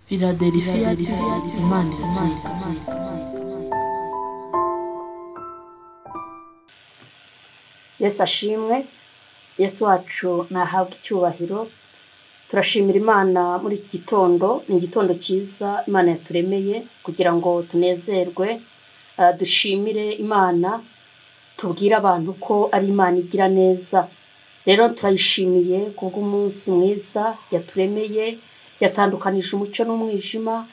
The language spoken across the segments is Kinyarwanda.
Philadelphia Imana iratsinda. Yesu ashimwe. Yesu wacu nahabwa icyubahiro. Turashimira Imana muri iki gitondo. Ni igitondo cyiza Imana yaturemeye kugira ngo tunezerwe. Dushimire Imana, tubwire abantu ko ari Imana igira neza. Rero turayishimiye kubw'umunsi mwiza yaturemeye, yatandukanije umucyo n'umwijima.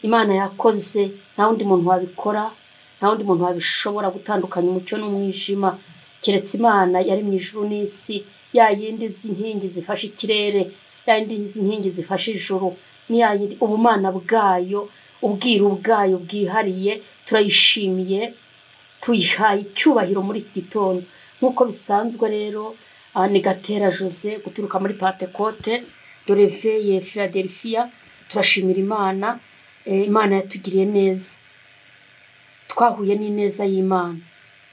Imana yakoze, nta wundi muntu wabikora, nta wundi muntu wabishobora gutandukanya umucyo n'umwijima keretse Imana yari mu ijuru n'isi, ya yindi z'inkingi zifashe ikirere, ya yindi z'inkingi zifashe ijuru, ni ya yindi ubumana bwayo, ubwiru bwayo bwihariye. Turayishimiye, tuyihaye icyubahiro muri iki gitondo. Nk'uko bisanzwe rero, ni Gatera Jose guturuka muri Pentecote de Réveil Philadelphia. Turashimira Imana, Imana yatugiriye neza. Twahuye n'ineza y'Imana,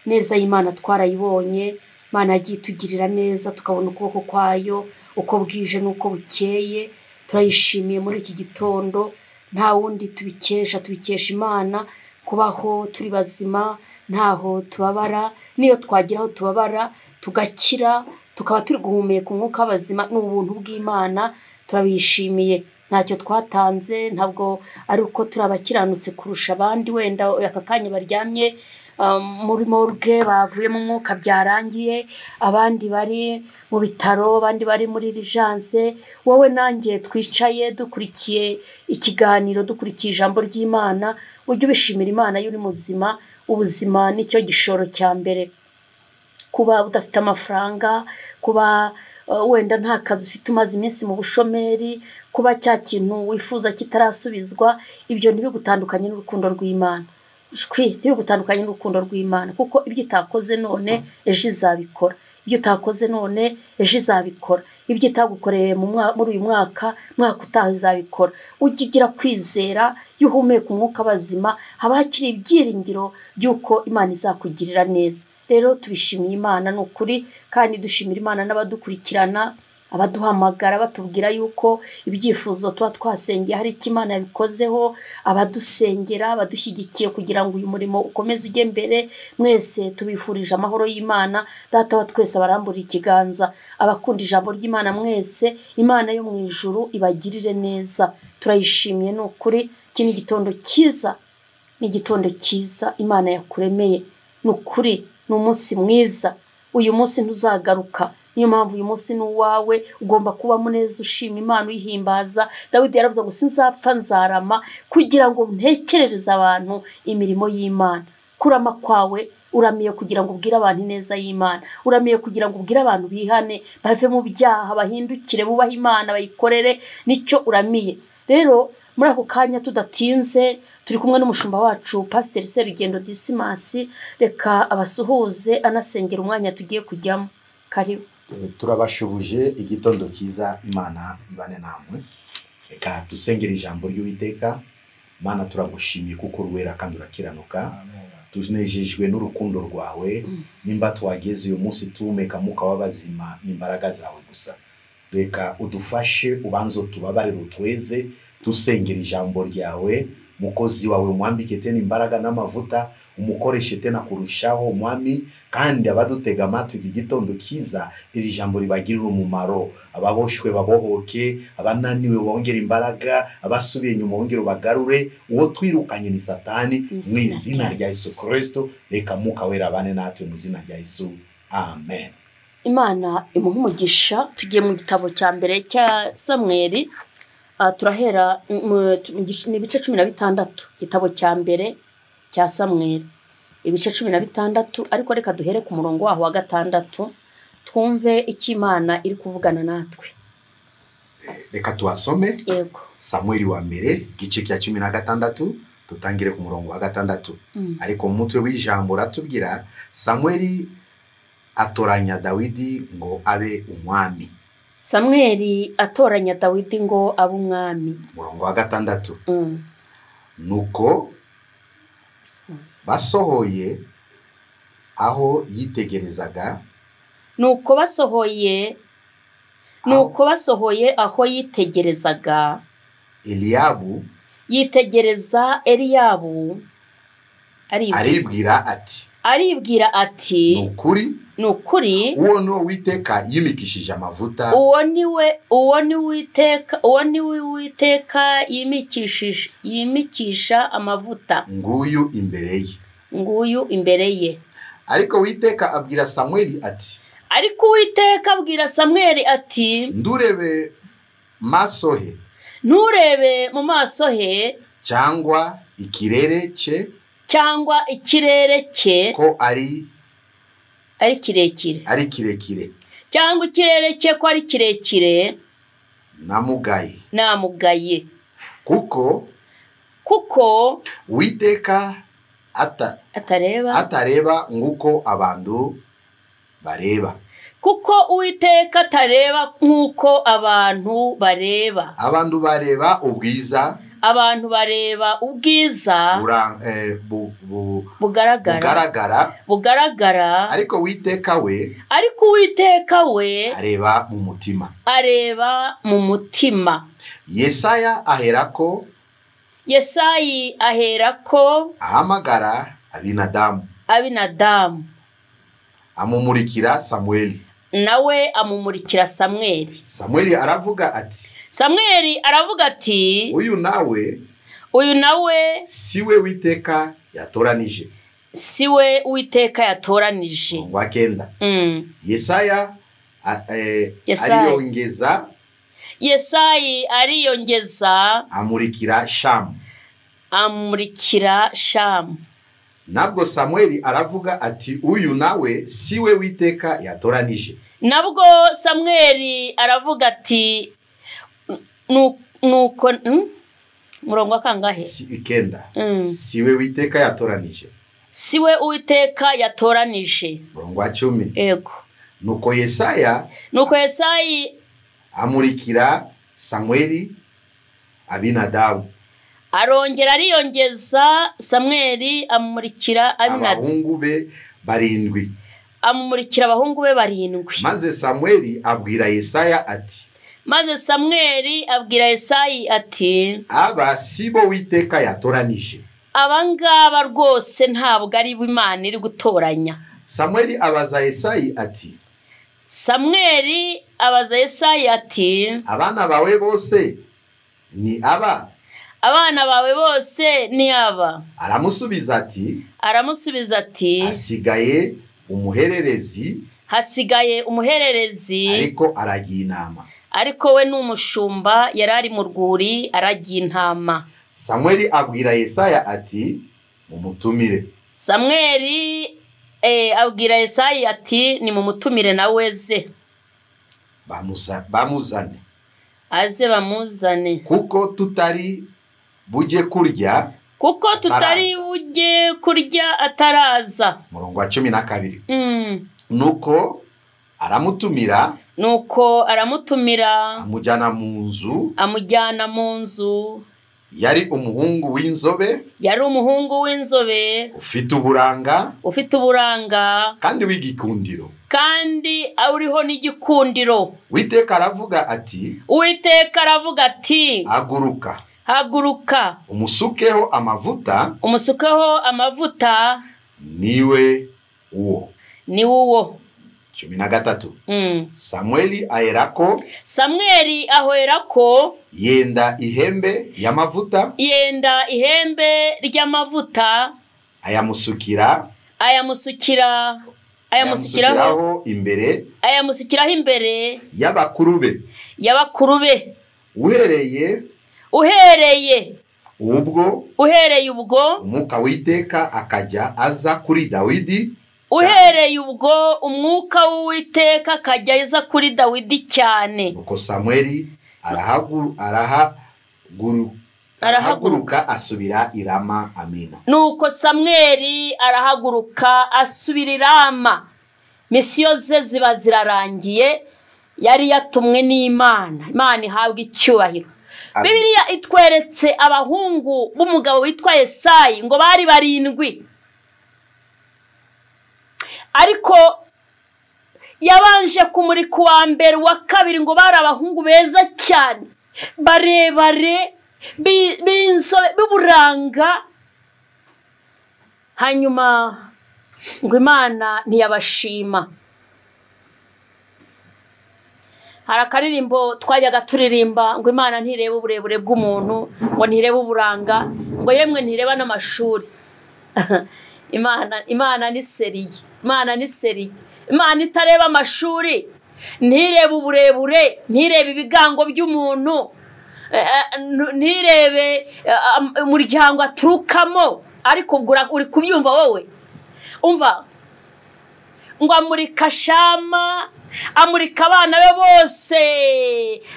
neza y'Imana twarayibonye. Imana yagiye itugirira neza, tukabona ukuboko kwayo uko bwije n'uko bukeye. Turayishimiye muri iki gitondo, nta wundi tubikesha Imana. Kubaho turi bazima, ntaho tubabara, niyo twagira aho tubabara tugakira, tukaba turi guhumeka umwuka w'abazima, n'ubuntu bw'Imana. Turabishimiye, ntacyo twatanze, ntabwo ari uko turi abakiranutse kurusha abandi, wenda aka kanya baryamye muri morgue bavuye mu mwuka byarangiye, abandi bari mu bitaro, abandi bari muri urgence. Wowe nanjye twicaye dukurikiye ikiganiro, dukurikiye ijambo ry'Imana, ujye ubishimira Imana yo uri muzima. Ubuzima nicyo gishoro cya mbere. Kuba udafite amafaranga, kuba wenda nta kazi ufite, umaze iminsi mu bushomeri, kuba cya kintu wifuza kitarasubizwa, ibyo ntibigutandukanye n'urukundo rw'Imana. Ntibigutandukanye n'urukundo rw'Imana, kuko ibyo itakoze none ejo izabikora. Ibyo utakoze none ejo izabikora. Ibyo itagukoreye muri uyu mwaka utaha izabikora. Ujye ugira kwizera, yuhumeka umwuka bazima, haba hakiri ibyiringiro by'uko Imana izakugirira neza. Rero tubishimiye Imana ni ukuri, kandi dushimira Imana n'abadukurikirana, abaduhamagara batubwira yuko ibyifuzo tuba twasengeye hari icyo Imana yabikozeho, abadusengera, abadushyigikiye kugira ngo uyu murimo ukomeze ujye mbere. Mwese tubifurije amahoro y'Imana. Data wa twese barambura ikiganza, abakunda ijambo ry'Imana mwese, Imana yo mu ijuru ibagirire neza. Turayishimiye ni ukuri. Iki ni igitondo cyiza, ni igitondo cyiza Imana yakuremeye. Ni ukuri, ni umunsi mwiza. Uyu munsi ntuzagaruka, niyo mpamvu uyu munsi ni uwawe. Ugomba kuba muneza, ushima Imana, uyihimbaza. Dawidi yaravuze ngo sinzapfa nzarama kugira ngo ntekerereze abantu imirimo y'Imana. Kurama kwawe uramiye kugira ngo ubwire abantu ineza y'Imana, uramiye kugira ngo ubwire abantu bihane, bave mu byaha, bahindukire, bubahe Imana, bayikorere. Nicyo uramiye. Rero muri ako kanya tudatinze, turi kumwe n'umushumba wacu Pastor Serugendo Dismas. Reka abasuhuze anasengera umwanya tugiye kujyamo. Karibu. Turabashubuje igitondo cyiza. Imana ibane namwe. Reka dusengera ijambo ry'Uwiteka. Mana, turagushimiye kuko uruwera kandi urakiranuka. Tunejejwe n'urukundo rwawe. Nimba twageze uyu munsi tuhumeka mwuka w'abazima n'imbaraga zawe gusa. Reka udufashe, ubanze tubabarire, utweze, tusengera ijambo ryawe. Mukozi wawe mwambike tena imbaraga n'amavuta, umukoreshe tena kurushaho mwami, kandi abadutega amatwi iki gitondo cyiza iri jambo ribagirira umumaro. Ababoshwe babohoke, abananiwe bongera imbaraga, abasubiye inyuma bongera bagarure. Uwo twirukanye ni Satani, mu izina rya Yesu Kristo. Reka mwuka wera abane natwe mu izina rya Yesu. Amen. Imana imuhe umugisha. Tugiye mu gitabo cya mbere cya Samweli. Turahera ni ibice 16. Gitabo cya mbere cya Samweli, ibice 16. Ariko reka duhere ku murongo waho wa 6 twumve icyo Imana iri kuvugana natwe. Reka tuhasome. Yego. Samweli wa mbere gice cya 16, tutangire ku murongo wa 6. Ariko mu mutwe w'ijambo ratubwira Samweli atoranya Dawidi ngo abe umwami. Samweli atoranya Dawidi ngo abe umwami. Murongo wa 6. Nuko basohoye aho yitegerezaga. Nuko basohoye aho yitegerezaga. Eliyabu yitegereza Eliyabu aribwira ati nukuri uwo ni Uwiteka yimikishije amavuta uwo ni Uwiteka yimikisha amavuta nguyu imbere ye. Ariko Uwiteka abwira Samweli ati nturebe mu maso he cyangwa ikirere cye ko ari kirekire cyangwa ikirere cye ko ari kirekire namugaye kuko Uwiteka atareba nguko abantu bareba. Uwiteka atareba nk'uko abantu bareba. Abantu bareba ubwiza bugaragara. Ariko Uwiteka we areba mu mutima. Yesayi aherako ahamagara Abinadamu amumurikira Samweli. Nawe amumurikira Samweli aravuga ati uyu nawe siwe Uwiteka yatoranije. Ngwakenda Yesayi ariyongeza amurikira Shamu. Nabwo Samweli aravuga ati uyu nawe siwe Uwiteka yatoranije. Nabwo Samweli aravuga ati nuko murongo akangahe siwe Uwiteka yatoranije. Murongo wa 10 yego. Nuko Yesayi amurikira Samweli Abinadabu. Arongera ariyongeza Samweli amumurikira abahungu be 7. Amumurikira abahungu be 7. Maze Samweli abwira Yesayi ati aba sibo Uwiteka yatoranije. Abangaba rwose ntabwo ari Imana iri gutoranya. Samweli abaza Yesayi ati abana bawe bose ni aba? Aramusubiza ati hasigaye umuhererezi ariko aragiye intama. Ariko we n'umushumba yarari mu rwuri aragiye intama. Samweli abwira Yesayi ati mumutumire. Abwira Yesayi ati ni mumutumire nawe ze. Bamuzane. Kuko tutari bujye kurya ataraza. Murongo wa 12. Nuko aramutumira amujyana mu nzu. Yari umuhungu w'inzobe ufite uburanga kandi w'igikundiro kandi uriho n'igikundiro. Uwiteka aravuga ati haguruka umusukeho amavuta niwe uwo. 13. Samweli aherako yenda ihembe ry'amavuta ayamusukiraho imbere y'abakuru be. Uhereye ubwo umwuka w'Uwiteka akajya aza kuri Dawidi. cyane. Nuko Samweli arahaguruka asubira i Rama. Amina. Nuko Samweli arahaguruka asubira i Rama. Misiyo ze ziba zirarangiye, yari yatumwe n'Imana. Imana ihabwa icyubahiro. Bibiliya itweretse abahungu b'umugabo witwa Yesayi ngo bari 7. Ariko yabanje kumurika uwa mbere wa kabiri ngo bari abahungu beza cyane barebare b'inzobe b'uburanga, hanyuma ngo Imana ntiyabashima. Hari akaririmbo twajyaga turirimba ngo Imana ntireba uburebure bw'umuntu, ngo ntireba uburanga, ngo yemwe ntireba n'amashuri. Imana ni seriye, Imana ni seriye. Imana itareba amashuri, ntirebe uburebure, ntirebe ibigango by'umuntu, ntirebe umuryango aturukamo. Ariko ubwo uri kubyumva wowe, umva ngo amurika Shama, amurika abana be bose,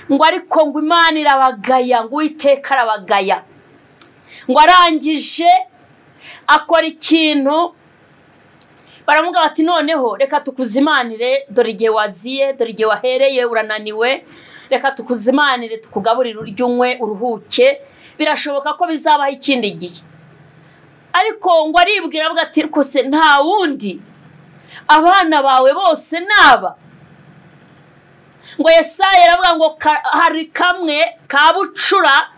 ngo ariko ngo Imana irabagaya, ngo Uwiteka arabagaya. Ngo arangije akora ikintu, baramuga bati noneho reka tukuzimanire, dore igihe waziye, dore igihe wahereye urananiwe, reka tukuzimanire tukugaburire urye unywe uruhuke, birashoboka ko bizabaho ikindi gihe. Ariko ngo aribwira avuga ati rwose nta wundi, abana bawe bose naba. Ngo Yesaya aravuga ngo hari kamwe ka bucura,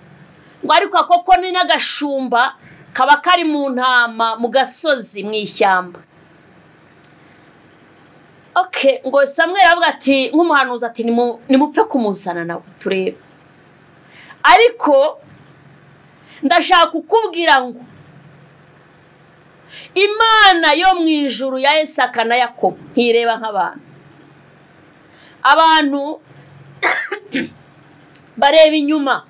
ngo ariko koko ni n'agashumba kaba kari mu ntama mu gasozi mu ishyamba. Okay, ngo Samuel aravuga ati nk'umuhanuzi ati nimupfe kumuzana nawe turebe. Ariko ndashaka kukubwira ngo Imana yo mu ijuru ya Isaka na Yakobo ntireba nk'abantu. Abantu bareba inyuma,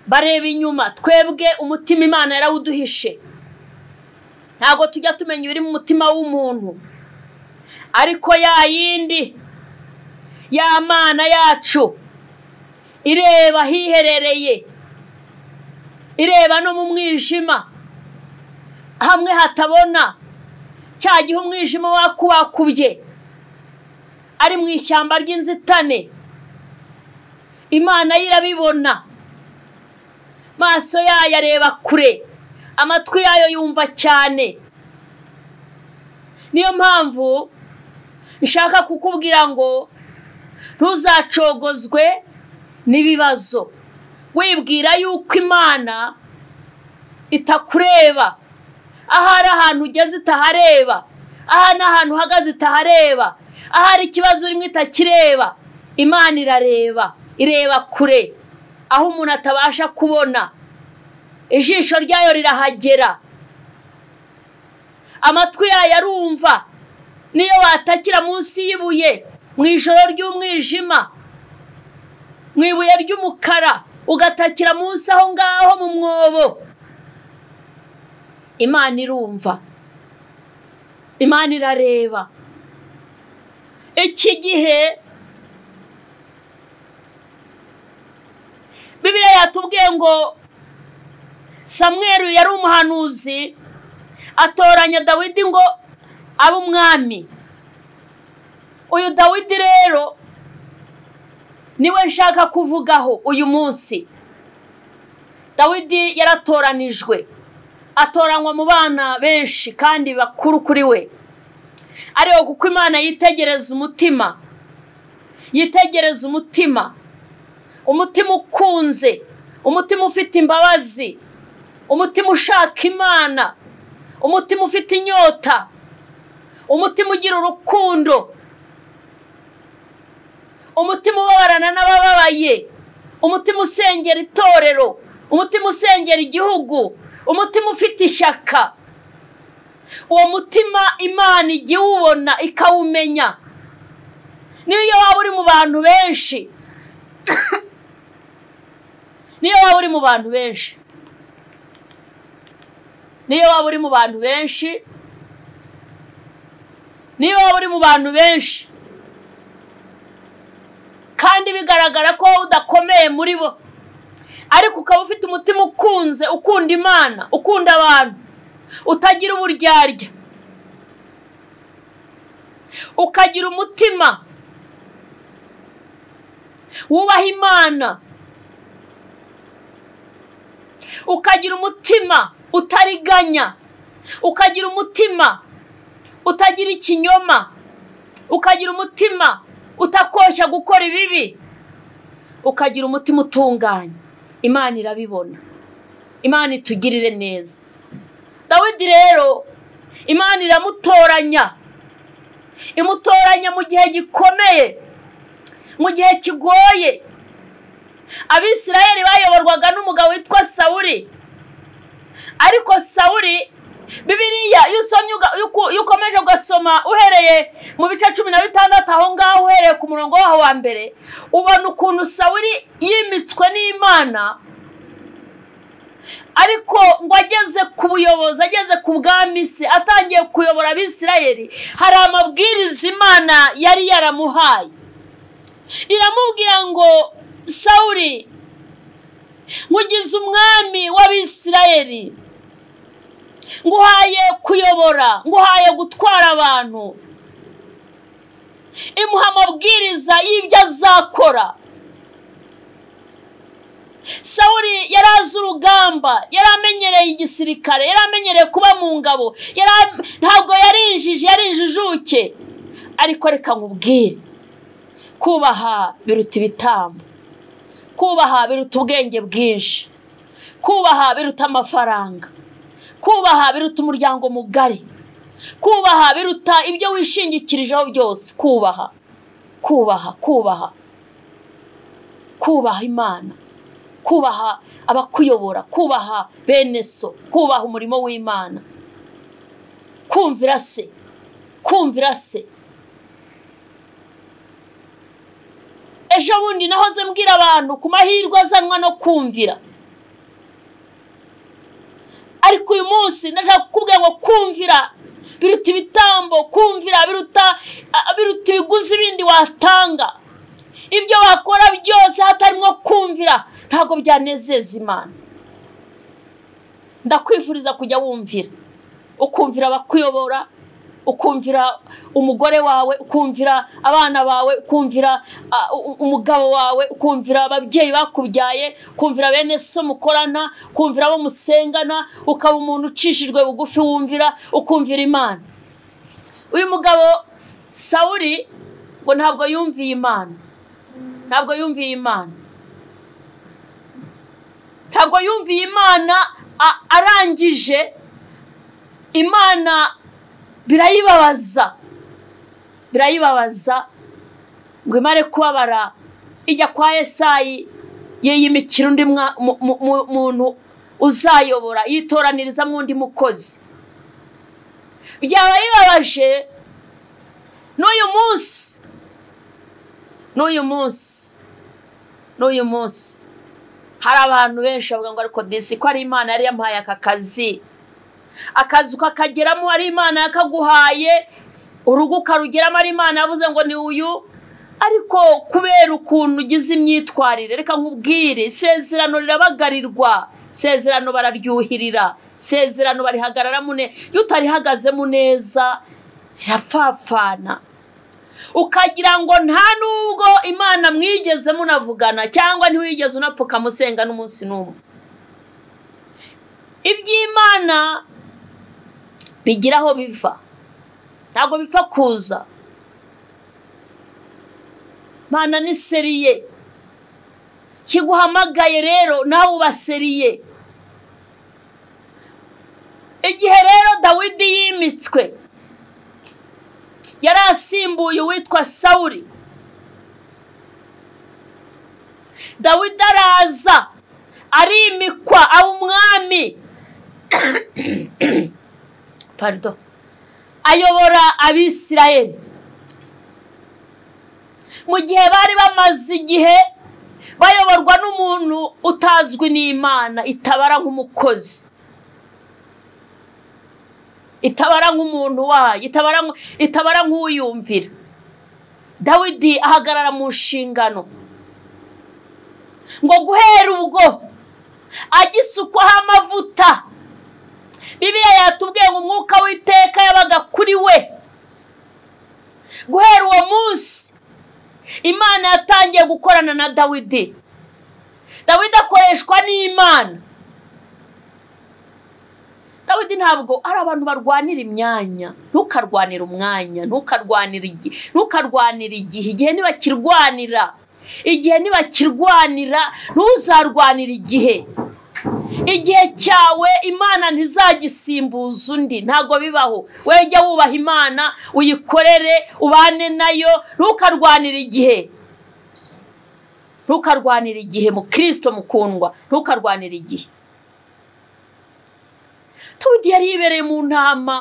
bareba inyuma. Twebwe umutima Imana yarawuduhishe, ntago tujya tumenya ibiri mu mutima w'umuntu. Ariko ya yindi, ya Mana yacu ireba hiherereye, ireba no mu mwijima hamwe hatabona, cya gihe umwijima wakubakubye ari mu ishyamba ry'inzitane, Imana irabibona. Maso yayo areba kure, amatwi yayo yumva cyane. Niyo mpamvu nshaka kukubwira ngo ntuzacogozwe n'ibibazo wibwira yuko Imana itakureba. Ahari ahantu ugeze itahareba, ahari ahantu uhagaze itahareba, ahari ikibazo urimo itakireba. Imana irareba, ireba kure, aho umuntu atabasha kubona. Ijisho ryayo rirahagera, amatwi yayo arumva. Niyo watakira munsi y'ibuye mu ijoro ry'umwijima, mu ibuye ry'umukara, ugatakira munsi aho ngaho mu mwobo, Imana irumva, Imana irareba. Iki gihe Bibiliya yatubwiye ngo Samuel yari umuhanuzi, atoranya Dawidi ngo abe umwami. Uyu Dawidi rero niwe nshaka kuvugaho uyu munsi. Dawidi yaratoranijwe, atoranywa mu bana benshi kandi bakuru kuri we. Ariko kuko Imana yitegereza umutima, yitegereza umutima, umutima ukunze, umutima ufite imbabazi, umutima ushaka Imana, umutima ufite inyota, umutima ugira urukundo, umutima ubabarana n'abababaye, umutima usengera itorero, umutima usengera igihugu, umutima ufite ishyaka. Uwo mutima Imana igiye ubona ikawumenya. Niyo waba uri mu bantu benshi, niyo waba uri mu bantu benshi, niyo waba uri mu bantu benshi, niyo waba uri mu bantu benshi kandi bigaragara ko udakomeye muri bo, ariko ukaba ufite umutima ukunze, ukunda Imana, ukunda abantu, utagira uburyarya, ukagira umutima wubaha Imana, ukagira umutima utariganya, ukagira umutima utagira ikinyoma, ukagira umutima utakoshya gukora ibibi, ukagira umutima utunganye, Imana irabibona. Imana itugirire neza. Dawidi rero Imana iramutoranya. Imutoranya mu gihe gikomeye, mu gihe kigoye. Abisirayeli bayoborwaga n'umugabo witwa Sawuli. Ariko Sawuli, Bibiliya iyo ukomeje ugasoma uhereye mu bice 16 aho ngaho uhereye ku murongo waho wa mbere, ubona ukuntu Sawuli yimitswe n'Imana. Ariko ngo ageze ku buyobozi, ageze ku bwami se, atangiye kuyobora Abisirayeli, hari amabwiriza Imana yari yaramuhaye. Iramubwira ngo Sawuli, nkugize umwami w'Abisirayeli, nguhaye kuyobora, nguhaye gutwara abantu. Imuha amabwiriza y'ibyo azakora. Sawuli yarazi urugamba, yaramenyereye igisirikare, yaramenyereye kuba mu ngabo, ntabwo yarinjijuke. Ariko reka nkubwire, kubaha biruta ibitambo, kubaha biruta ubwenge bwinshi, kubaha biruta amafaranga, kubaha biruta umuryango mugari, kubaha biruta ibyo wishingikirijeho byose. Kubaha Imana, kubaha abakuyobora, kubaha bene so, kubaha umurimo w'Imana, kumvira se. Ejo bundi nahoze mbwira abantu ku mahirwe azanwa no kumvira. Ariko uyu munsi ndashaka kukubwira ngo kumvira biruta ibitambo, kumvira biruta ibiguzi bindi watanga. Ibyo wakora byose hatarimo kumvira ntabwo byanezeza Imana. Ndakwifuriza kujya wumvira, ukumvira abakuyobora, ukumvira umugore wawe, ukumvira abana bawe, ukumvira umugabo wawe, ukumvira ababyeyi bakubyaye, ukumvira bene so mukorana, ukumvira abo musengana, ukaba umuntu ucishijwe bugufi wumvira, ukumvira Imana. Uyu mugabo Sawuli ngo ntabwo yumviye Imana. Ntabwo yumviye Imana. Arangije Imana birayibabaza ngo imare kubabara, ijya kwa Yesayi yiyimikira undi muntu uzayobora, yitoraniriza mu undi mukozi. Byaba bibabaje n'uyu munsi hari abantu benshi bavuga ngo ariko disi ko ari Imana yari yampaye aka kazi ukakageramo, ari Imana yakaguhaye, urugo ukarugeramo, ari Imana yavuze ngo ni uyu. Ariko kubera ukuntu ugize imyitwarire, reka nkubwire, isezerano rirabagarirwa, isezerano bararyuhirira, isezerano barihagararamo neza. Iyo utarihagazemo neza rirapfapfana, ukagira ngo nta nubwo Imana mwigeze munavugana, cyangwa ntiwigeze unapfuka musenga n'umunsi n'umwe. Iby'Imana bigiraho biva, ntabwo bipfa kuza. Imana ni seriye, kiguhamagaye rero nawe ubaseriye. Igihe rero Dawidi yimitswe, yari asimbuye uwitwa Sawuli. Dawidi araza arimikwa aba umwami ayobora Abisirayeli. Mu gihe bari bamaze igihe bayoborwa n'umuntu utazwi n'Imana, itabara nk'umukozi, itabara nk'umuntu wayo, itabara nk'uyumvira. Dawidi ahagarara mu nshingano ngo guhera ubwo agisukwaho amavuta, Bibiliya yatubwiye ngo umwuka w'iteka yabaga kuri we. Guhera uwo munsi Imana yatangiye gukorana na Dawidi. Dawidi akoreshwa n'Imana. Dawidi ntabwo ari abantu barwanira imyanya. Ntukarwanira umwanya, ntukarwanira igihe, igihe niba kirwanira igihe nibakirwanira ntuzarwanira igihe cyawe Imana ntizagisimbuza undi, ntago bibaho. Wejya wubaha Imana uyikorere ubane nayo, ntukarwanira igihe mu Kristo mukundwa, ntukarwanira igihe. Dawidi yari yibereye mu ntama,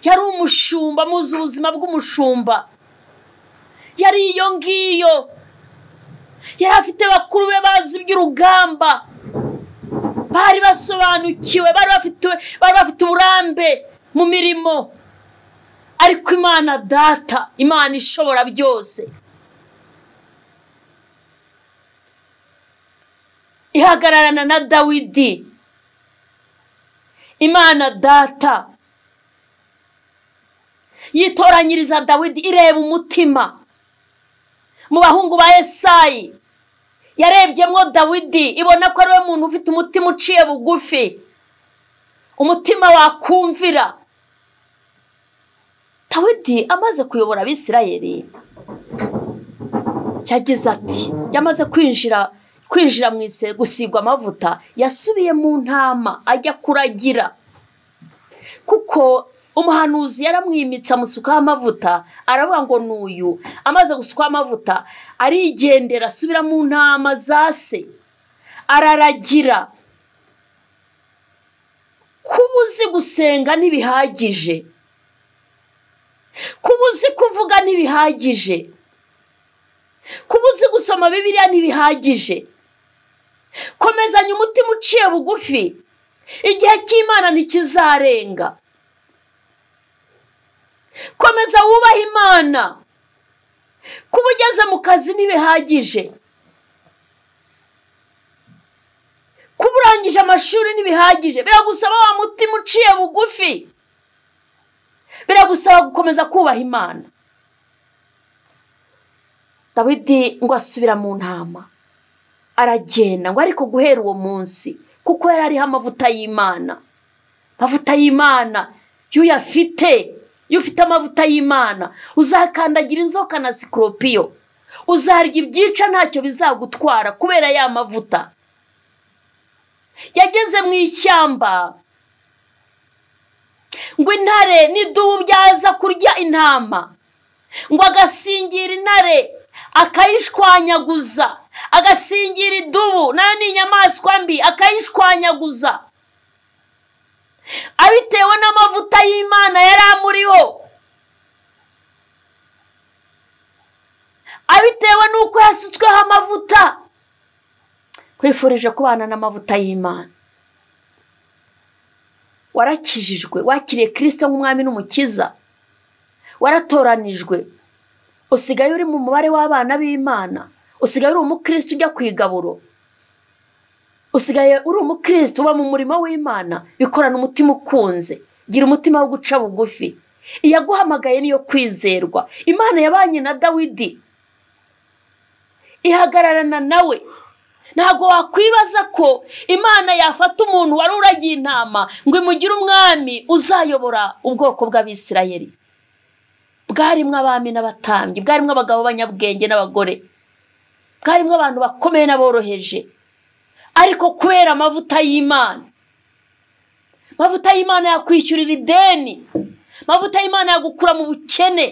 yari umushumba, muzi ubuzima bw'umushumba, yari iyo ngiyo, yari afite bakuru be bazi iby'urugamba, bari basobanukiwe, bari bafite uburambe mu mirimo. Ariko Imana Data, Imana ishobora byose, ihagararana na Dawidi. Imana Data yitoranyiriza Dawidi, ireba umutima. Mu bahungu ba Yesayi yarebyemo Dawidi, ibona ko ari we muntu ufite umutima uciye bugufi, umutima wakumvira. Dawidi amaze kuyobora Abisirayeli, yagize ati, yamaze kwinjira mu ise gusigwa amavuta, yasubiye mu ntama ajya kuragira, kuko umuhanuzi yaramwimitse amusukaho amavuta, aravuga ngo n'uyu. Amaze gusukaho amavuta arigendera, asubira mu ntama za se, araragira. Kuba uzi gusenga ntibihagije, kuba uzi kuvuga ntibihagije, kuba uzi gusoma Bibiliya ntibihagije. Komezanya umutima uciye bugufi, igihe cy'Imana ntikizarenga. Komeza wubaha Imana. Kuba ugeze mu kazi ntibihagije, kuba urangije amashuri ntibihagije, biragusaba wa mutima uciye bugufi, biragusaba gukomeza kubaha Imana. Dawidi ngo asubira mu ntama, aragenda, ngo ariko guhera uwo munsi, kuko yari ariho amavuta y'Imana. Amavuta y'Imana iyo ufite amavuta y'Imana, uzakandagira inzoka na sikoropiyo, uzarya ibyica ntacyo bizagutwara kubera ya mavuta. Yageze mu ishyamba, ngo intare n'idubu byaza kurya intama, ngo agasingira intare akayishwanyaguza, agasingira idubu nayo ni inyamaswa mbi akayishwanyaguza, abitewe n'amavuta y'Imana yari amuriho, abitewe n'uko yasutsweho amavuta. Kwifurije kubana n'amavuta y'Imana. Warakijijwe, wakiriye Kristo nk'umwami n'umukiza, waratoranijwe, usigaye uri mu mubare w'abana b'Imana, usigaye uri umukristo ujya kwigaburo, usigaye uri umukristo uba mu murimo w'Imana. Bikorana umutima ukunze, gira umutima wo guca bugufi. Iyaguhamagaye niyo kwizerwa. Imana yabanye na Dawidi, ihagararana nawe. Ntago wakwibaza ko Imana yafata umuntu wari uragiye intama ngo imugire umwami uzayobora ubwoko bw'Abisirayeli. Bwarimwe abami n'abatambyi, bwarimwe abagabo b'abanyabwenge n'abagore, bwarimwe abantu bakomeye n'aboroheje. Ariko kubera amavuta y'Imana, amavuta y'Imana yakwishyurira ideni, amavuta y'Imana yagukura mu bukene,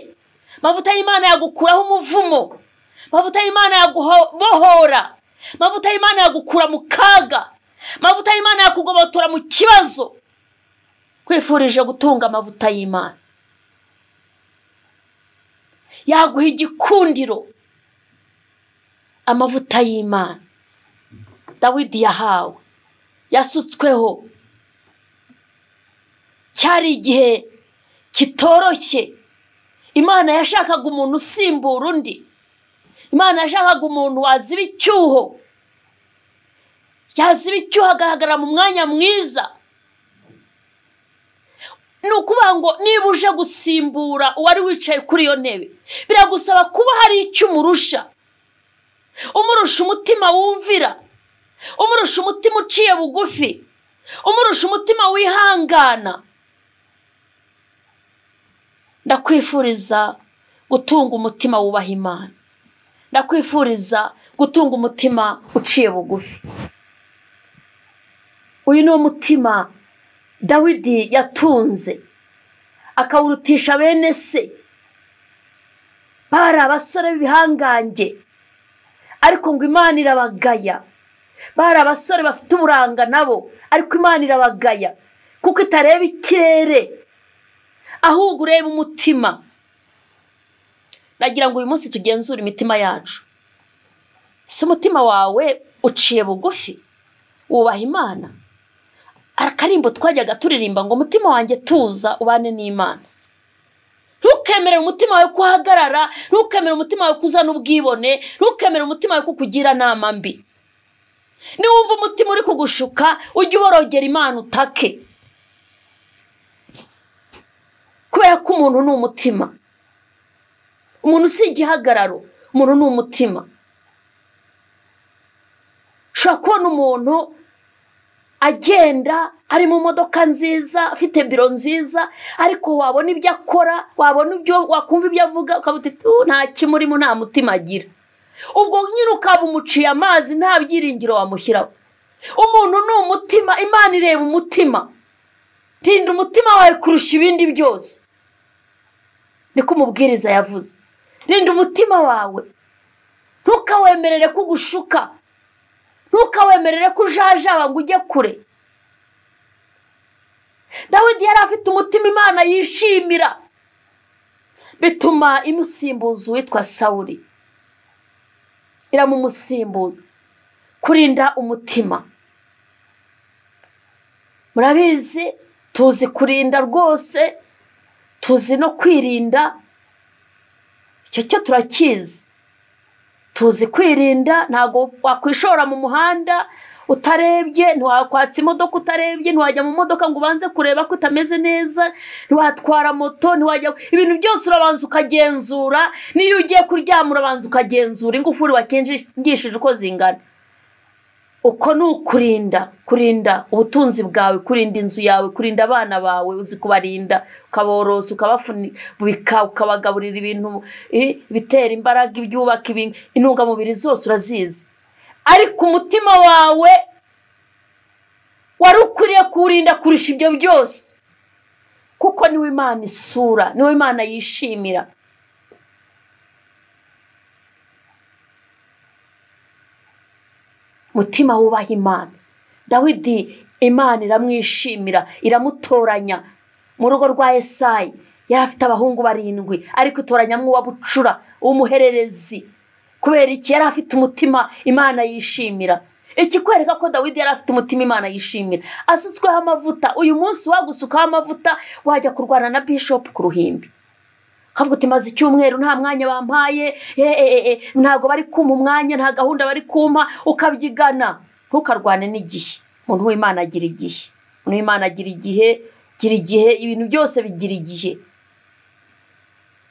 amavuta y'Imana yagukuraho umuvumo, amavuta y'Imana yagubohora, amavuta y'Imana yagukura mu kaga, amavuta y'Imana yakugobotora mu kibazo. Kwifurije gutunga amavuta y'Imana, yaguha igikundiro. Amavuta y'Imana Dawidi yahawe, yasutsweho, cyari igihe kitoroshye. Imana yashakaga umuntu usimbura undi, Imana yashakaga umuntu waziba icyuho, yaziba icyuho agahagarara mu mwanya mwiza. Nukuvuga ngo niba uje gusimbura uwari wicaye kuri iyo ntebe, biragusaba kuba hari icyo umurusha umutima wumvira, umurusha umutima uciye bugufi, umurusha umutima wihangana. Ndakwifuriza gutunga umutima wubaha Imana. ndakwifuriza gutunga umutima uciye bugufi. Uyu ni umutima Dawidi yatunze akawurutisha bene se. Bari abasore b'ibihangange ariko ngo Imana irabagaya. Bari abasore bafite uburanga nabo ariko Imana irabagaya kuko itareba ikirere ahubwo ureba umutima. Nagira ngo uyu munsi tugenzure imitima yacu. Si umutima wawe uciye bugufi? Wubaha Imana? Arakarimbo twajyaga turirimba ngo umutima wanjye tuza ubane n'Imana. Ntukemere umutima wawe kuhagarara, ntukemere umutima wawe kuzana ubwibone, ntukemere umutima wawe kukugira nama mbi. Niwumva umutima uri kugushuka ujye uborogera Imana utake. Kubera ko umuntu ni umutima. Umuntu si igihagararo, umuntu ni umutima. Ushobora kubona umuntu agenda ari mu modoka nziza, afite biro nziza, ariko wabona ibyo akora, wabona ibyo wakumva ibyo avuga, ukavuga uti nta kimurimo, nta mutima agira. Ubwo nyine ukaba umuciye amazi, nta byiringiro wamushyiraho. Umuntu ni umutima. Imana ireba umutima. Rinda umutima wawe kurusha ibindi byose. Niko umubwiriza yavuze. Rinda umutima wawe. Ntukawemerere kugushuka. Ntukawemerere kujajaba ngo ujye kure. Dawidi yari afite umutima Imana yishimira, bituma imusimbuza uwitwa Sawuli. Iramumusimbuza. Kurinda umutima. Murabizi tuzi kurinda rwose, tuzi no kwirinda. Icyo cyo turakizi. Tuzi kwirinda. Ntago wakwishora mu muhanda utarebye, ntiwakwatsa imodoka utarebye, ntiwajya mu modoka ngo ubanze kureba ko utameze neza, ntiwatwara moto, ntiwajya ibintu byose urabanza ukagenzura. Niyo ugiye kuryama urabanza ukagenzura ingufuri wakingishije uko zingana. Uko ni ukurinda. Kurinda ubutunzi bwawe, kurinda inzu yawe, kurinda abana bawe, uzi kubarinda, ukaborosa, ukabafubika, ukabagaburira ibintu bitera imbaraga, ibyubaka intungamubiri zose urazizi. Ariko umutima wawe wari ukwiriye kuwurinda kurusha ibyo byose, kuko niwe Imana isura, niwe Imana yishimira. Mutima wubaha Imana. Dawidi Imana iramwishimira, iramutoranya. Mu rugo rwa Yesayi yari afite abahungu 7 ariko itoranyamwo uwa Bucura w'umuhererezi. Kubera iki? Yari afite umutima Imana yishimira. Ikikwereka ko Dawidi yari afite umutima Imana yishimira. Asutsweho amavuta. Uyu munsi wagusukaho amavuta wajya kurwana na Bishop ku ruhimbi. Kavuga uti maze icyumweru nta mwanya bampaye, ntago bari kumpa umwanya, nta gahunda bari kumpa, ukabyigana. Ntukarwane n'igihe. Umuntu w'Imana agira igihe. Umuntu w'Imana agira igihe, gira igihe, ibintu byose bigira igihe.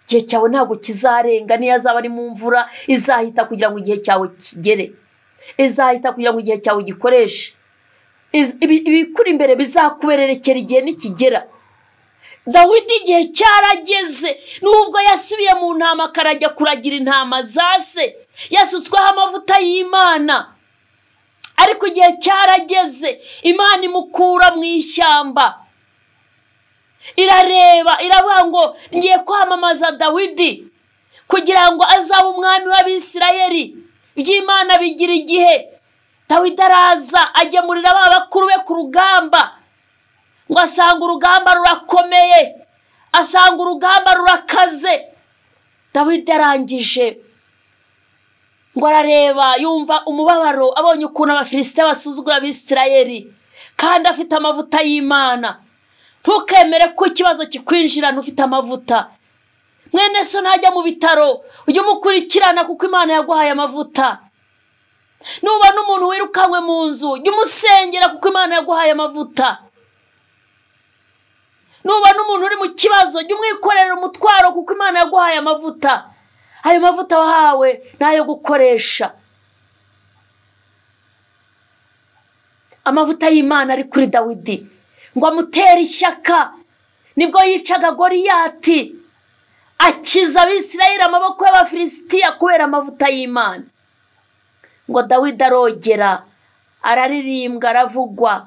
Igihe cyawe ntago kizarenga, niyo azaba ari mu mvura izahita kugira ngo igihe cyawe kigere. Izahita kugira ngo igihe cyawe gikoreshe. Ibikuri imbere bizakubererekera igihe nikigera. Dawidi igihe cyarageze, nubwo yasubiye mu ntama akarajya kuragira intama za se, yasutsweho amavuta y'Imana. Ariko igihe cyarageze, Imana imukura mu ishyamba. Irareba, iravuga ngo ngiye kwamamaza Dawidi kugira ngo azabe umwami w'Abisirayeli. Iby'Imana bigira igihe. Dawidi araza agemurira abakuru be ku rugamba. Ngo asanga urugamba rurakomeye, asanga urugamba rurakaze. Dawidi arangije ngo arareba, yumva umubabaro, abonye ukuntu Abafilisitiya basuzugura Abisirayeli kandi afite amavuta y'Imana. Ntukemere ko ikibazo kikwinjirana ufite amavuta. Mwene so najya mu bitaro ujye umukurikirana kuko Imana yaguhaye amavuta. Nubona umuntu wirukanywe mu nzu ujye umusengera kuko Imana yaguhaye amavuta. Nubona umuntu uri mu kibazo ujye umwikorera umutwaro kuko Imana yaguhaye amavuta. Ayo mavuta wahawe nayo gukoresha. Amavuta y'Imana ari kuri Dawidi ngo amutere ishyaka. Nibwo yicaga Goliyati akiza Abisirayeli amaboko y'Abafilisitiya kubera amavuta y'Imana. Ngo Dawidi arogera, araririmbwa, aravugwa.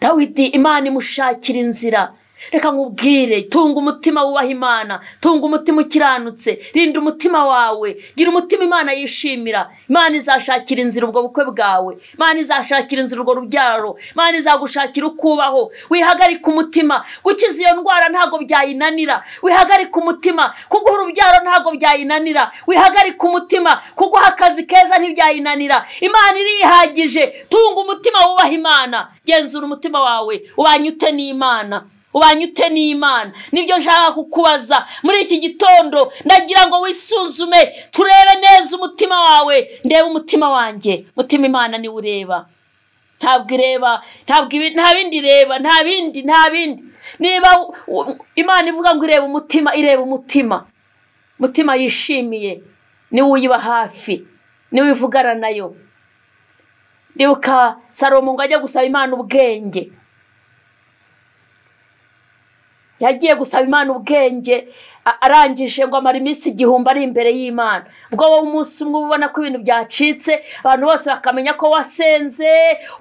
Dawidi Imana imushakira inzira. Reka nkubwire, tunga umutima wubaha Imana, tunga umutima ukiranutse, rinda umutima wawe, gira umutima Imana yishimira. Imana izashakira inzira ubwo bukwe bwawe, Imana izashakira inzira urwo rubyaro, Imana izagushakira ukubaho. Wihagarika umutima, gukiza iyo ndwara ntago byayinanira. Wihagarika umutima, kuguha urubyaro ntago byayinanira. Wihagarika umutima, kuguha akazi keza ntibyayinanira. Imana irihagije. Tunga umutima wubaha Imana, genzura umutima wawe, ubanyute n'Imana. Ubanyute n'Imana. Nibyo nshaka kukubaza muri iki gitondo. Ndagira ngo wisuzume, turebe neza umutima wawe. Ndebe umutima wanjye. Mutima Imana ni ureba. Ntabwo ireba, nta bindi ireba, nta bindi. Niba Imana ivuga ngo ireba umutima, ireba umutima. Mutima yishimiye, ni uyiba hafi, ni wivugana nayo. Ndibuka Salomo ngo ajya gusaba Imana ubwenge. Yagiye gusaba Imana ubwenge, arangije ngo amara iminsi 1000 ari imbere y'Imana. Ubwo wowe umunsi umwe ubona ko ibintu byacitse, abantu bose bakamenya ko wasenze,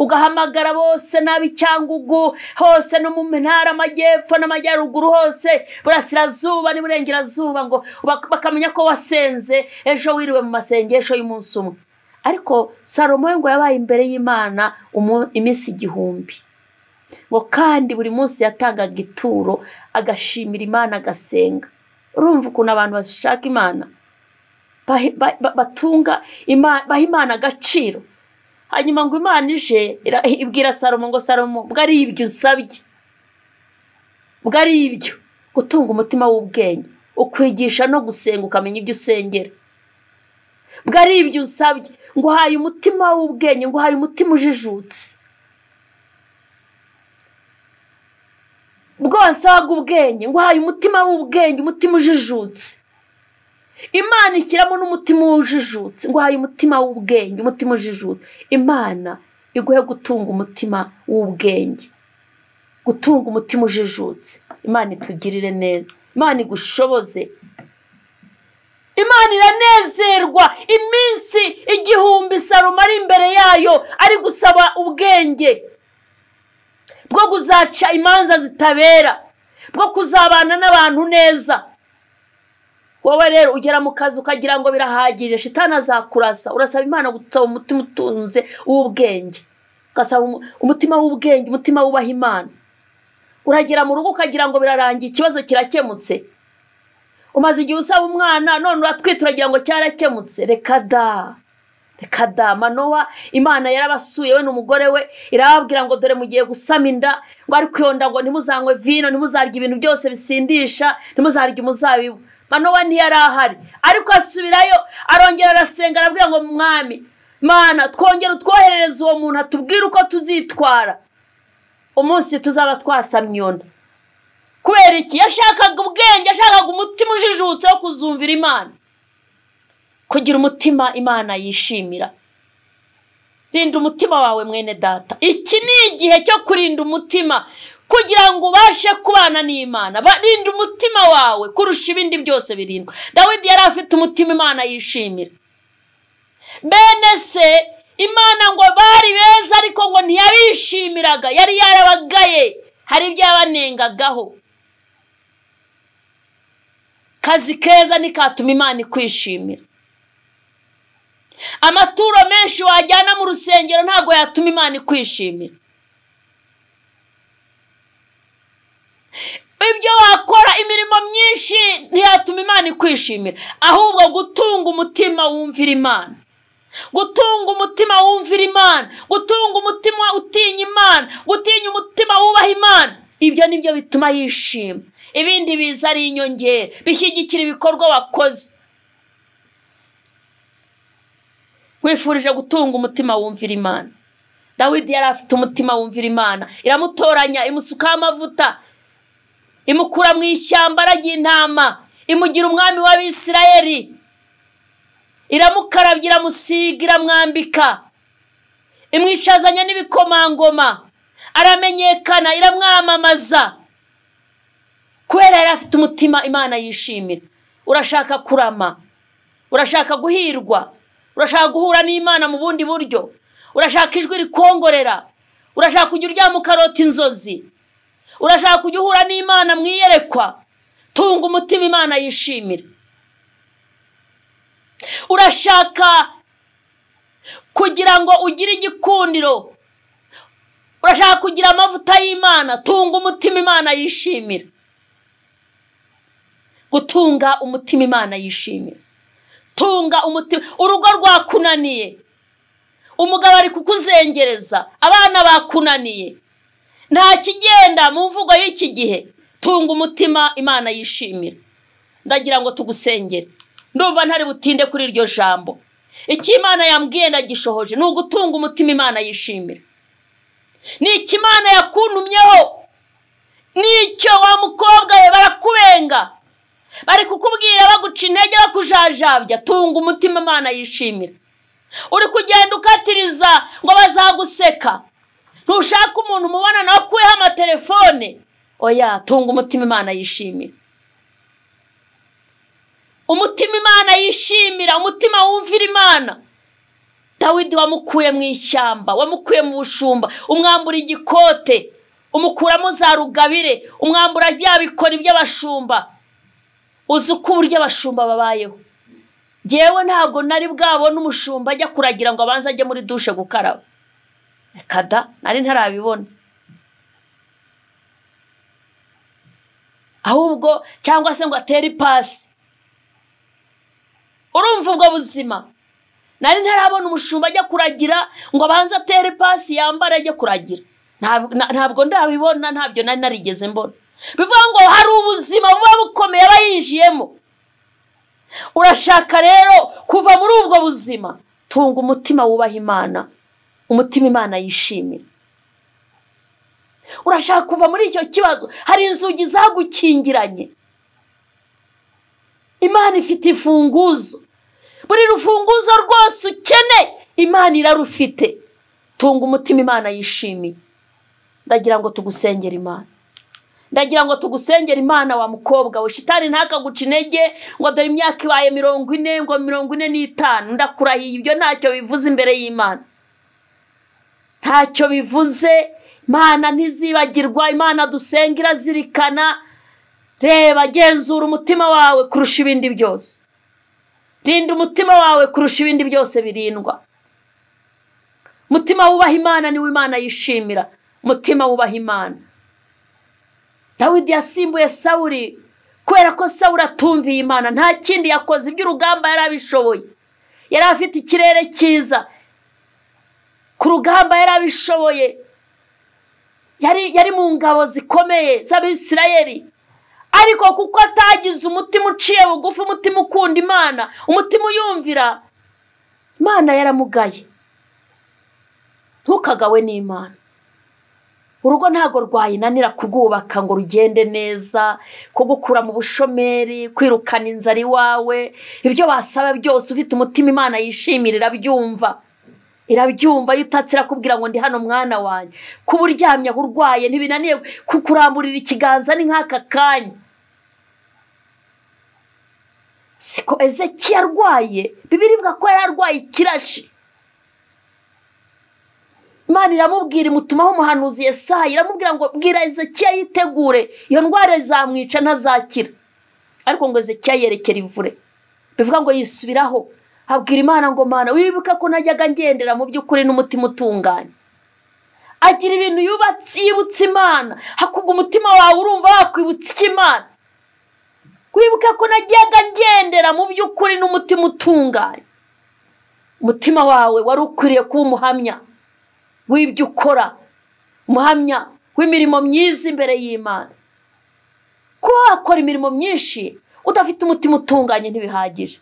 ugahamagara bose n'ab'Icyangugu hose, no mu ntara amajyepfo n'amajyaruguru hose, burasirazuba n'iburengerazuba, ngo bakamenya ko wasenze, ejo wiriwe mu masengesho y'umunsi umwe. Ariko Salomo ngo yabaye imbere y'Imana iminsi 1000. Ngo kandi buri munsi yatangaga ituro, agashimira Imana, agasenga. Urumva ukuntu abantu bashaka Imana, batunga Imana, baha Imana agaciro. Hanyuma ngo Imana ije ibwira Salomo ngo Salomo, bwari ibyo usabye, bwari ibyo gutunga umutima w'ubwenge, ukwigisha no gusenga, ukamenya ibyo usengera. Bwari ibyo usabye, ngo haye umutima w'ubwenge, ngo haye umutima ujijutse. Bwose wagubwenge, ngo haye umutima w'ubwenge, umutima ujijutse. Imana ikiramo n'umutima ujijutse, ngo haye umutima w'ubwenge, umutima ujijutse. Imana iguhe gutunga umutima w'ubwenge, gutunga umutima ujijutse. Imana itugirire neza, Imana igushoboze. Imana iranezerwa iminsi 1000 Salomo ari imbere yayo, ari gusaba ubwenge bwo kuzaca imanza zitabera, bwo kuzabana n'abantu neza. Wowe rero ugera mu kazi ukagira ngo birahagije, shitani azakurasa. Urasaba Imana gutaba umutima utunze w'ubwenge, ugasaba umutima w'ubwenge, umutima wubaha Imana. Uragera mu rugo ukagira ngo birarangiye, ikibazo kirakemutse. Umaze igihe usaba umwana, none uratwite uragira ngo cyarakemutse. Reka da Manowa Imana yarabasuye we n'umugore we, irababwira ngo dore mugiye gusama inda, ngo ari kwiyonda ngo ntimuzanywe vino, ntimuzarya ibintu byose bisindisha, ntimuzarya umuzabibu. Manowa ntiyarahari, ariko asubirayo, arongera arasenga, arabwira ngo Mwami Mana, twongera utwoherereza uwo muntu atubwira uko tuzitwara umunsi tuzaba twasamye yonda. Kubera iki? Yashakaga ubwenge, yashakaga umutima ujijutse wo kuzumvira Imana, kugira umutima Imana yishimira. Rinda umutima wawe mwene data. Iki ni igihe cyo kurinda umutima, kugira ngo ubashe kubana n'Imana. Rinda umutima wawe kurusha ibindi byose birindwa. Dawidi yari afite umutima Imana yishimira. Bene se Imana ngo bari beza, ariko ngo ntiyabishimiraga, yari yarabagaye, hari ibyabanengagaho. Kazi keza nikatuma Imana ikwishimira. Amaturo menshi wajyana mu rusengero ntago yatuma Imana ikwishimira. Ibyo wakora imirimo myinshi ntiyatuma Imana ikwishimira, ahubwo gutunga umutima wumvira Imana, gutunga umutima wumvira Imana, gutunga umutima utinya Imana, gutinya umutima wubaha Imana. Ibyo nibyo bituma yishima. Ibindi biza ari inyongera, bishyigikira ibikorwa wakoze. Wifurije gutunga umutima wumvira Imana. Dawidi yari afite umutima wumvira Imana, iramutoranya, imusukaho amavuta, imukura mu ishyamba aragiye intama, imugira umwami w'Abisirayeli, iramukarabya, iramusiga, iramwambika, imwishazanya n'ibikomangoma, aramenyekana, iramwamamaza. kubera yari afite umutima Imana yishimira. Urashaka kurama, urashaka guhirwa, urashaka guhura n'Imana mu bundi buryo, urashaka ijwi rikongorera, urashaka kujya uryama ukarota inzozi, urashaka kujya uhura n'Imana mwiyerekwa, tunga umutima Imana yishimira. Urashaka kugira ngo ugire igikundiro, urashaka kugira amavuta y'Imana, tunga umutima Imana yishimira. Gutunga umutima Imana yishimira. Tunga umutima. Urugo rwakunaniye, umugabo ari kukuzengereza, abana bakunaniye, nta kigenda mu mvugo y'iki gihe, tunga umutima Imana yishimira. Ndagira ngo tugusengere. Ndumva ntari butinde kuri iryo jambo. Iki Imana yambwiye ndagishohoje, ni ugutunga umutima Imana yishimira. Ni iki Imana yakuntumyeho, nicyo wa mukobwa we barakubenga, bari kukubwira baguca intege bakujajabya, tunga umutima Imana yishimira. Uri kugenda ukatiriza ngo bazaguseka, ntushaka umuntu mubona nawe kuyeho amatelefone, oya, tunga umutima Imana yishimira. Umutima Imana yishimira, umutima wumvira Imana. Dawidi wamukuye mu ishyamba, wamukuye mu bushumba, umwambura igikote, umukuramo za rugabire, umwambura bya bikoni by'abashumba. Uzi uko uburyo abashumba babayeho. Jewe ntabwo nari bwabona umushumba ajya kuragira ngo abanze ajye muri dushe gukaraba. Kada nari ntarabibona. Ahubwo cyangwa se ngo atere ipasi. Urumva ubwo buzima. Nari ntarabona umushumba ajya kuragira ngo abanze atere ipasi yambara ajye kuragira. Ntabwo ndabibona, ntabyo nari narigeze mbona. Bivuga ngo hari ubuzima buba bukomeye abayinjiyemo. Urashaka rero kuva muri ubwo buzima, tunga umutima wubaha Imana, umutima Imana yishimira. Urashaka kuva muri icyo kibazo, hari inzugi zagukingiranye. Imana ifite ifunguzo, buri rufunguzo rwose ukene Imana irarufite. Tunga umutima Imana yishimiye. Ndagira ngo tugusengere Imana. Ndagira ngo tugusengere Imana wa mukobwa we. Shitani ntakaguca intege ngo dore imyaka ibaye 40 ngo 45. Ndakurahiye ibyo ntacyo bivuze imbere y'Imana. Ntacyo bivuze. Imana ntizibagirwa. Imana dusengira zirikana. Reba, genzura umutima wawe kurusha ibindi byose. Rinda umutima wawe kurusha ibindi byose birindwa. Umutima wubaha Imana niwe Imana yishimira. Umutima wubaha Imana. Dawidi yasimbuye Sawuli kubera ko Sawuli atumviye Imana. Nta kindi yakoze, iby'urugamba yarabishoboye. Yari afite ikirere cyiza, ku rugamba yarabishoboye. Yari mu ngabo zikomeye z'Abisirayeli. Ariko kuko atagize umutima uciye bugufi, umutima ukunda Imana, umutima uyumvira, Imana yaramugaye. Ntukagawe n'Imana. Urugo ntago rwayinanira kurwubaka ngo rugende neza, kugukura mu bushomeri, kwirukana inzara iwawe. Ibyo basaba byose ufite umutima Imana yishimira irabyumva. Irabyumva. Yutatsira kubwira ngo ndi hano mwana wanjye. Kuba uryamye urwaye ntibinaniye kukuramburira ikiganza ni nk'aka kanya. Siko Ezekiya arwaye, Bibiliya ivuga ko yari arwaye ikirashi. Imana iramubwira, imutumaho umuhanuzi Yesaya, iramubwira ngo bwira Ezekiya yitegure, iyo ndwara izamwica ntazakira. Ariko ngo Ezekiya yerekera ivure. Bivuga ngo yisubiraho, abwira Imana ngo Mana wibuka ko najyaga ngendera mu by'ukuri n'umutima utunganye. Agira ibintu yibutse Imana, hakubwa umutima wawe urumva wakwibutsa Imana. Wibuka ko najyaga ngendera mu by'ukuri n'umutima utunganye. Umutima wawe wari ukwiriye kuba umuhamya w'ibyo ukora, umuhamya w'imirimo myiza imbere y'Imana. Kuba wakora imirimo myinshi udafite umutima utunganye ntibihagije.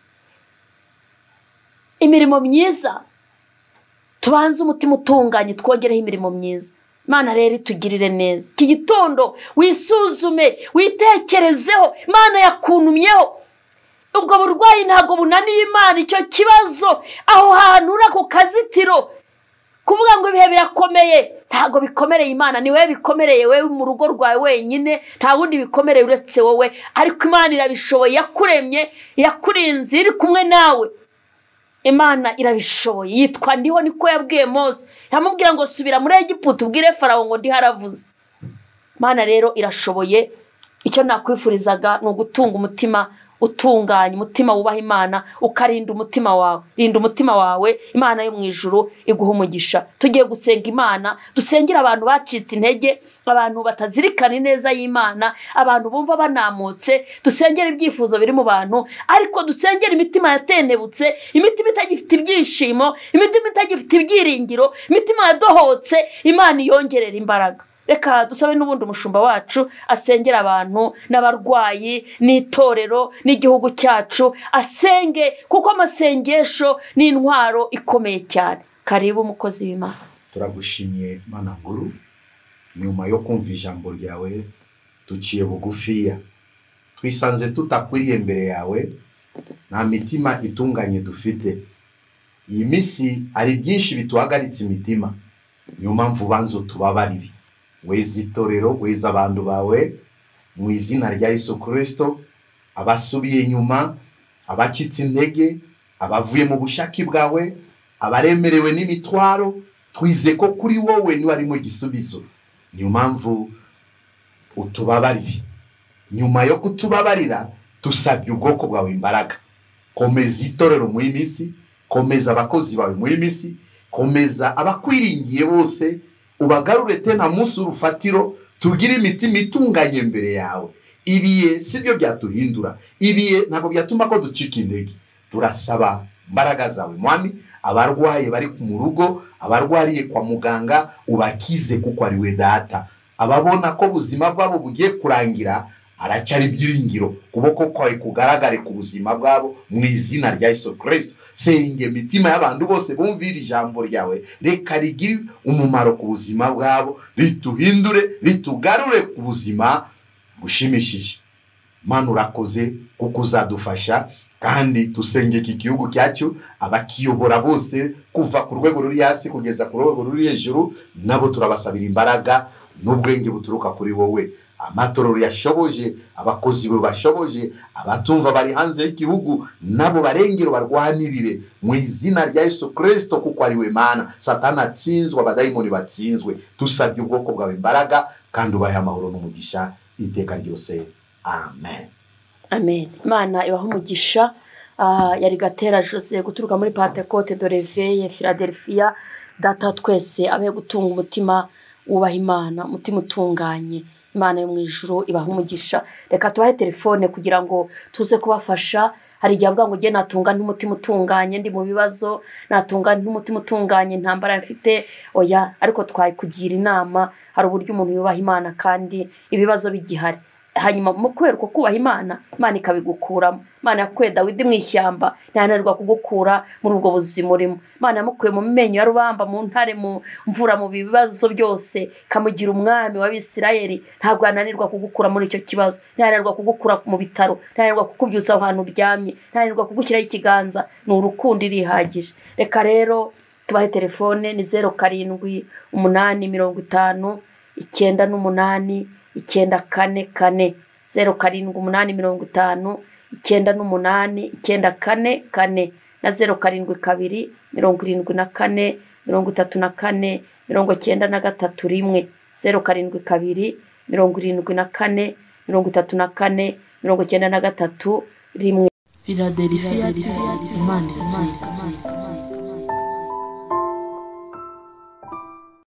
Imirimo myiza, tubanze umutima utunganye, twongereho imirimo myiza. Imana rero itugirire neza. Iki gitondo wisuzume, witekerezeho. Imana yakuntumyeho. Ubwo burwayi ntago bunaniye Imana. Icyo kibazo aho hantu uri ako kazitiro kuvuga ngo ibihe birakomeye, ntago bikomereye Imana, ni wewe bikomereye, wewe mu rugo rwawe wenyine, nta wundi bikomereye uretse wowe. Ariko Imana irabishoboye, yakuremye, yakurinze, iri kumwe nawe. Imana irabishoboye, yitwa Ndiho, niko yabwiye Mose, yamubwira ngo subira muri Egiputa ubwire Farawo ngo ndi haravuze. Imana rero irashoboye. Icyo nakwifurizaga ni ugutunga umutima utunganye, umutima wubaha Imana, ukarinda umutima wawe. Rinda umutima wawe, Imana yo mu ijuru iguha umugisha. Tugiye gusenga Imana, dusengera abantu bacitse intege, abantu batazirikana neza y'Imana, abantu bumva banamutse, dusengera ibyifuzo biri mu bantu, ariko dusengera imitima yatendebutse, imitima itagifite ibyishimo, imitima itagifite ibyiringiro, imitima yadohotse. Imana yongerera imbaraga. Reka dusabe n'ubundi umushumba wacu asengera abantu n'abarwayi n'itorero n'igihugu cyacu, asenge kuko amasengesho ni intwaro ikomeye cyane. Karibu umukozi w'Imana. Turagushimiye Mana nkuru, nyuma yo kumva ijambo ryawe tuciye bugufiya, twisanze tutakwiriye imbere yawe, nta mitima itunganye dufite. Iyi misi ari byinshi bituhagaritse imitima, niyo mpamvu banzo tubabarire. Wezi itorero, wezi abantu bawe, mu izina rya Yesu Kristo, abasubiye inyuma, abacitse intege, abavuye mu bushaki bwawe, abaremerewe n'imitwaro, twize ko kuri wowe ni warimo gisubizo. Niyo mpamvu utubabarire. Nyuma yo kutubabarira, tusabye ubwoko bwawe imbaraga. Komeza itorero mu imisi, komeza abakozi bawe mu imisi, komeza abakwiringiye bose, ubagarure tena munsi urufatiro, tugire imitima itunganye mbere yawe. Ibiye sibyo byatuhindura, ibiye ntabwo byatuma ko ducika intege. Turasaba imbaraga zawe Mwami, abarwaye bari mu rugo, abarwariye kwa muganga, ubakize kuko ari we data. Ababona ko buzima bwabo bugiye kurangira, aracyari byiringiro, kuboko kwawe kugaragare ku buzima bwabo mu izina rya Yesu Kristo. Senge mitima y'abantu bose bumvira ijambo ryawe, reka rigire umumaro ku buzima bwabo, rituhindure, ritugarure ku buzima bushimishije. Mana urakoze kuko uzadufasha, kandi tusenge iki gihugu cyacu, abakiyobora bose kuva ku rwego ruri hasi kugeza ku rwego ruri hejuru, nabo turabasabira imbaraga n'ubwenge buturuka kuri wowe. Amatorero yashoboje, abakozi be bashoboje, abatumva bari hanze y'igihugu nabo barengero barwanirire mu izina rya Yesu Kristo kuko ari we Mana. Satana atsinzwe, abadayimoni batsinzwe. Tusabye ubwoko bwawe imbaraga, kandi ubahe amahoro n'umugisha iteka ryose. Amen. Amen. Imana ibaha umugisha. Yari Gatera Jose guturuka muri Pentecote de Réveil Philadelphia. Data twese abe gutunga umutima wubaha Imana, umutima utunganye. Imana yo mu ijuru ibaha umugisha. Reka tubahe telefone kugira ngo tuze kubafasha. Hari igihe avuga ngo ngiye natunga n'umutima utunganye, ndi mu bibazo, natunga n'umutima utunganye, ntambara mfite. Oya, ariko twayikugira inama. Hari uburyo umuntu yubaha Imana kandi ibibazo bigihari. Hanyuma mu kwera uko kubaha Imana, Imana ikabigukuramo. Imana yakuye Dawidi mu ishyamba, ntiyananirwa kugukura muri ubwo buzima urimo. Imana yamukuye mu menyo ya rubamba, mu ntare, mu mvura, mu bibazo byose, kamugira umwami w'Abisirayeli. Ntabwo yananirwa kugukura muri icyo kibazo, ntiyananirwa kugukura mu bitaro, ntiyananirwa kukubyusa ahantu uryamye, ntiyananirwa kugushyiraho ikiganza. Ni urukundo irihagije. Reka rero tubahe telefone, ni 07 850 98 944 07 850 98 944 na 07 2 74 34 34 93 07 2 74 34 34 93 Philadelphia, Imana iratsinda.